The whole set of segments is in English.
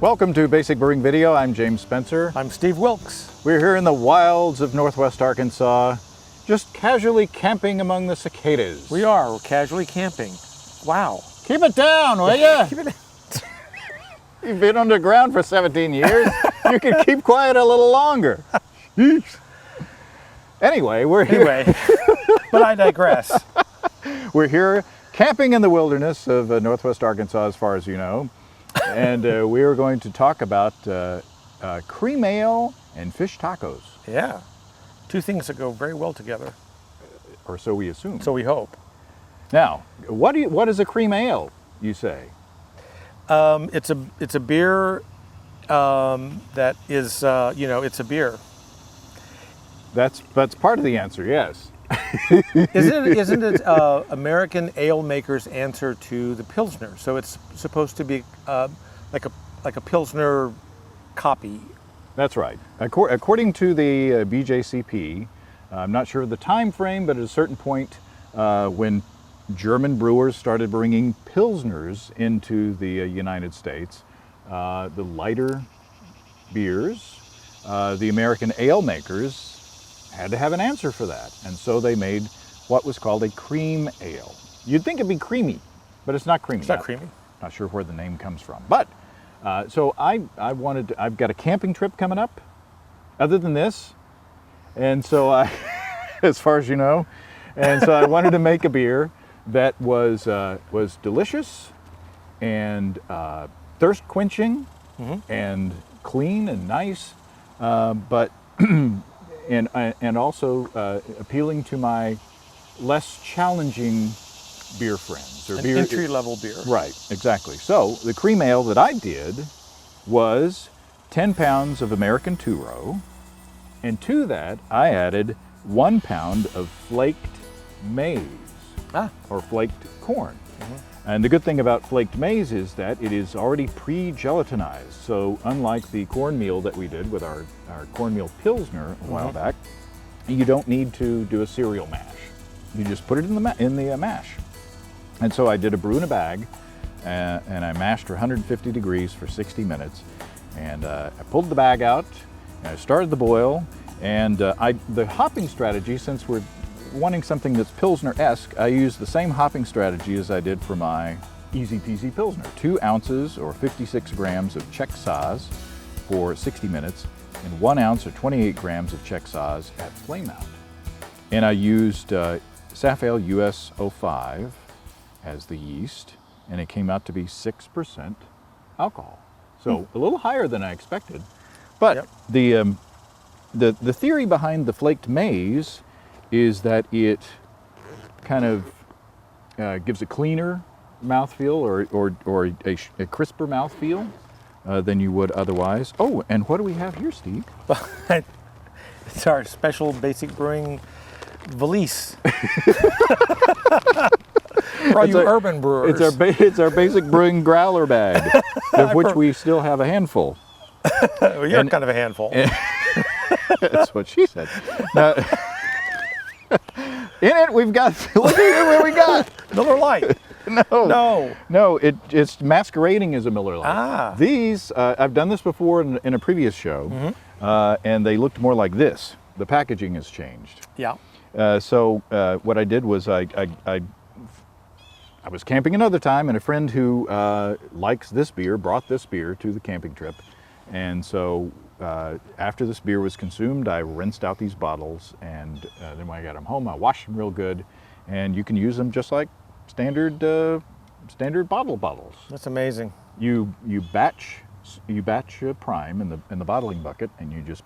Welcome to Basic Brewing Video. I'm James Spencer. I'm Steve Wilkes. We're here in the wilds of Northwest Arkansas, just casually camping among the cicadas. We're casually camping. Wow. Keep it down, will ya? Keep it. You've been underground for 17 years. You can keep quiet a little longer. Anyway, we're here. But I digress. We're here camping in the wilderness of Northwest Arkansas, as far as you know. And we are going to talk about cream ale and fish tacos. Yeah. Two things that go very well together. Or so we assume. So we hope. Now, what is a cream ale, you say? It's a beer that is, it's a beer. That's part of the answer, yes. Isn't it American ale maker's answer to the Pilsner? So it's supposed to be like a Pilsner copy. That's right. According to the BJCP, I'm not sure of the time frame, but at a certain point when German brewers started bringing Pilsners into the United States, the lighter beers, the American ale makers had to have an answer for that. And so they made what was called a cream ale. You'd think it'd be creamy, but it's not creamy. It's not creamy. Not sure where the name comes from. But, so I've got a camping trip coming up, other than this. And so as far as you know, and so I wanted to make a beer that was delicious and thirst quenching and clean and nice, but and also appealing to my less challenging beer friends. An entry-level beer. Right, exactly. So the cream ale that I did was 10 pounds of American two-row, and to that I added 1 pound of flaked maize, or flaked corn. And the good thing about flaked maize is that it is already pre-gelatinized. So unlike the cornmeal that we did with our cornmeal Pilsner a while back, you don't need to do a cereal mash. You just put it in the mash. And so I did a brew in a bag, and I mashed for 150 degrees for 60 minutes. And I pulled the bag out, and I started the boil, and the hopping strategy, since we're wanting something that's Pilsner-esque, I used the same hopping strategy as I did for my Easy Peasy Pilsner. 2 ounces or 56 grams of Czech Saaz for 60 minutes, and 1 ounce or 28 grams of Czech Saaz at flame out. And I used Safale US 05 as the yeast, and it came out to be 6% alcohol. So a little higher than I expected. But the theory behind the flaked maize is that it kind of gives a cleaner mouthfeel or a crisper mouthfeel than you would otherwise. Oh, and what do we have here, Steve? It's our special Basic Brewing valise. For all you urban brewers. It's our Basic Brewing growler bag, of which we still have a handful. Well, you're kind of a handful. That's what she said. Now, in it, we've got, look at what we got. Miller Lite. No, it's masquerading as a Miller Lite. These, I've done this before in a previous show, and they looked more like this. The packaging has changed. Yeah. So what I did was I was camping another time, and a friend who likes this beer brought this beer to the camping trip. And so after this beer was consumed, I rinsed out these bottles, and then when I got them home, I washed them real good, and you can use them just like standard bottles. That's amazing. You batch prime in the bottling bucket, and you just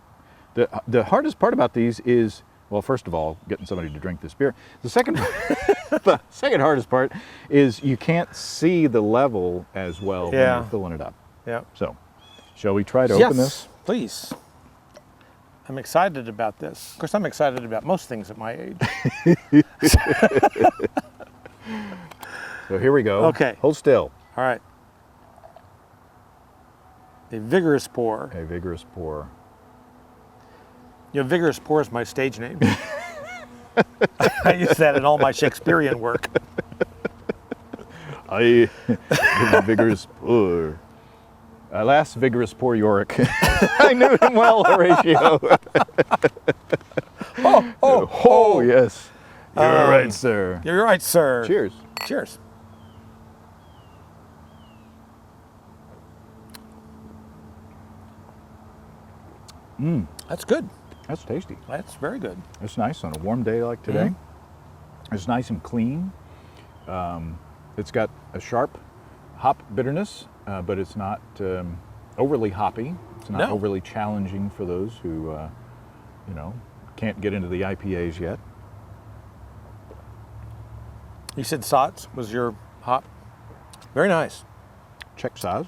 the hardest part about these is, well, first of all, getting somebody to drink this beer. The second hardest part is you can't see the level as well when you're filling it up. Yeah. So, shall we try to open this? Please. I'm excited about this. Of course, I'm excited about most things at my age. So here we go. Okay. Hold still. All right. A vigorous pour. A vigorous pour. You know, vigorous pour is my stage name. I use that in all my Shakespearean work. I give a vigorous pour. Last vigorous poor Yorick. I knew him well, Horatio. Oh, yes. You're right, sir. You're right, sir. Cheers. Cheers. That's good. That's tasty. That's very good. It's nice on a warm day like today. It's nice and clean. It's got a sharp hop bitterness, but it's not overly hoppy. It's not overly challenging for those who, can't get into the IPAs yet. You said Sots was your hop. Very nice. Check size.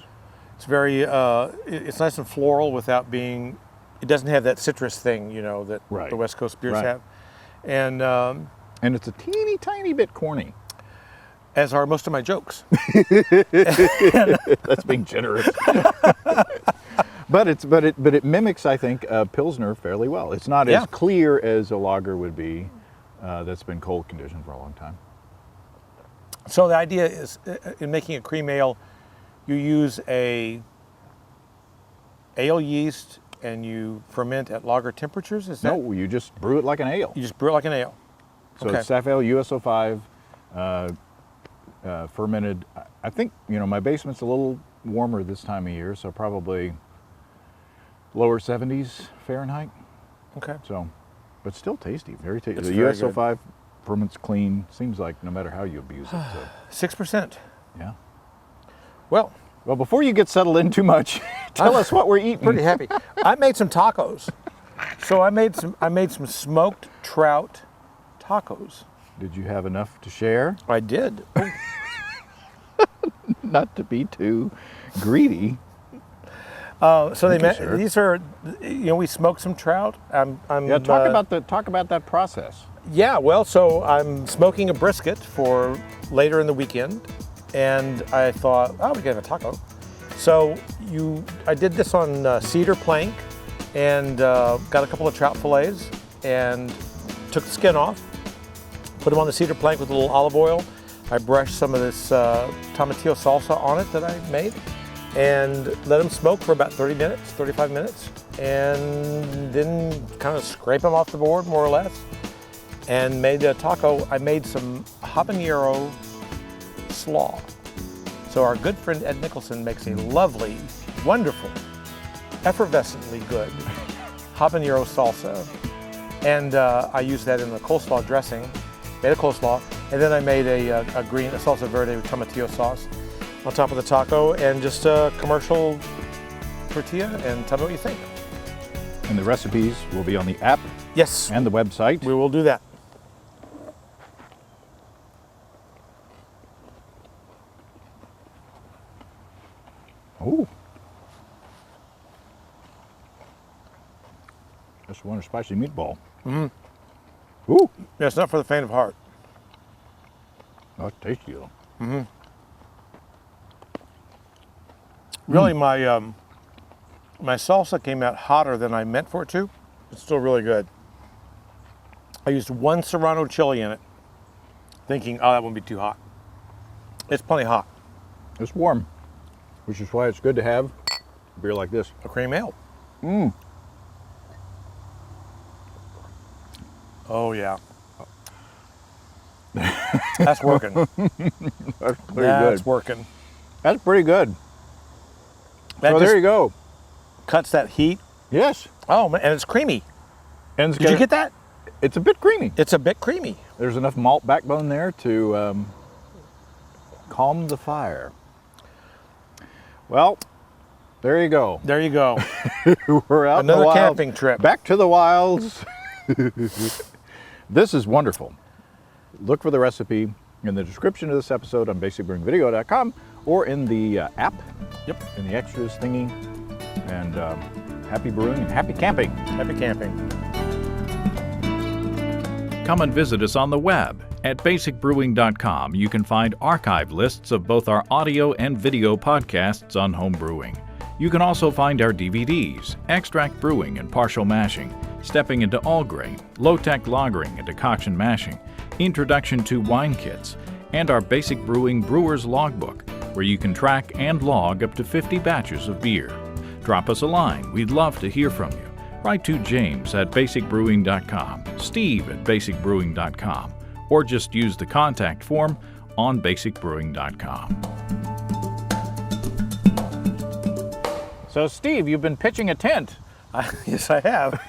It's very, it's nice and floral without being, it doesn't have that citrus thing, that the West Coast beers have. And it's a teeny tiny bit corny. As are most of my jokes. That's being generous. But it mimics, I think, Pilsner fairly well. It's not as clear as a lager would be that's been cold conditioned for a long time. So the idea is, in making a cream ale, you use a ale yeast and you ferment at lager temperatures? Is that? No, you just brew it like an ale. You just brew it like an ale. So it's Staff Ale USO5, fermented. I think, my basement's a little warmer this time of year, so probably lower 70s Fahrenheit. Okay. So, but still tasty, very tasty. It's The very USO5 ferments clean. Seems like no matter how you abuse it. So. 6%. Yeah. Well, before you get settled in too much, tell us what we're eating. Pretty happy. I made some tacos. So I made some smoked trout tacos. Did you have enough to share? I did. Not to be too greedy. These are, we smoked some trout. Talk about that process. Yeah, well, so I'm smoking a brisket for later in the weekend, and I thought, we can have a taco. So I did this on cedar plank, and got a couple of trout fillets, and took the skin off, put them on the cedar plank with a little olive oil. I brushed some of this tomatillo salsa on it that I made, and let them smoke for about 30 minutes, 35 minutes, and then kind of scrape them off the board, more or less, and made a taco. I made some habanero slaw. So our good friend Ed Nicholson makes a lovely, wonderful, effervescently good habanero salsa, and I used that in the coleslaw dressing. Made a coleslaw, and then I made a salsa verde with tomatillo sauce on top of the taco, and just a commercial tortilla, and tell me what you think. And the recipes will be on the app. Yes. And the website. We will do that. Oh. Just want a spicy meatball. Mm-hmm. Ooh. Yeah, it's not for the faint of heart. That's tasty though. Mm-hmm. Really, my salsa came out hotter than I meant for it to. It's still really good. I used 1 Serrano chili in it, thinking, that won't be too hot. It's plenty hot. It's warm, which is why it's good to have a beer like this. A cream ale. Oh, yeah. That's working. That's pretty good. That's working. That's pretty good. That there you go. Cuts that heat. Yes. Oh, man, and it's creamy. And Did you get that? It's a bit creamy. It's a bit creamy. There's enough malt backbone there to calm the fire. Well, there you go. There you go. We're out Another in the wilds. camping trip. Back to the wilds. This is wonderful. Look for the recipe in the description of this episode on basicbrewingvideo.com or in the app. Yep. In the extras thingy. And happy brewing and happy camping. Happy camping. Come and visit us on the web at basicbrewing.com. You can find archive lists of both our audio and video podcasts on home brewing. You can also find our DVDs, Extract Brewing and Partial Mashing, Stepping into All Grain, Low-Tech Lagering and Decoction Mashing, Introduction to Wine Kits, and our Basic Brewing Brewer's Logbook, where you can track and log up to 50 batches of beer. Drop us a line. We'd love to hear from you. Write to James at basicbrewing.com, Steve at basicbrewing.com, or just use the contact form on basicbrewing.com. So, Steve, you've been pitching a tent. Yes, I have.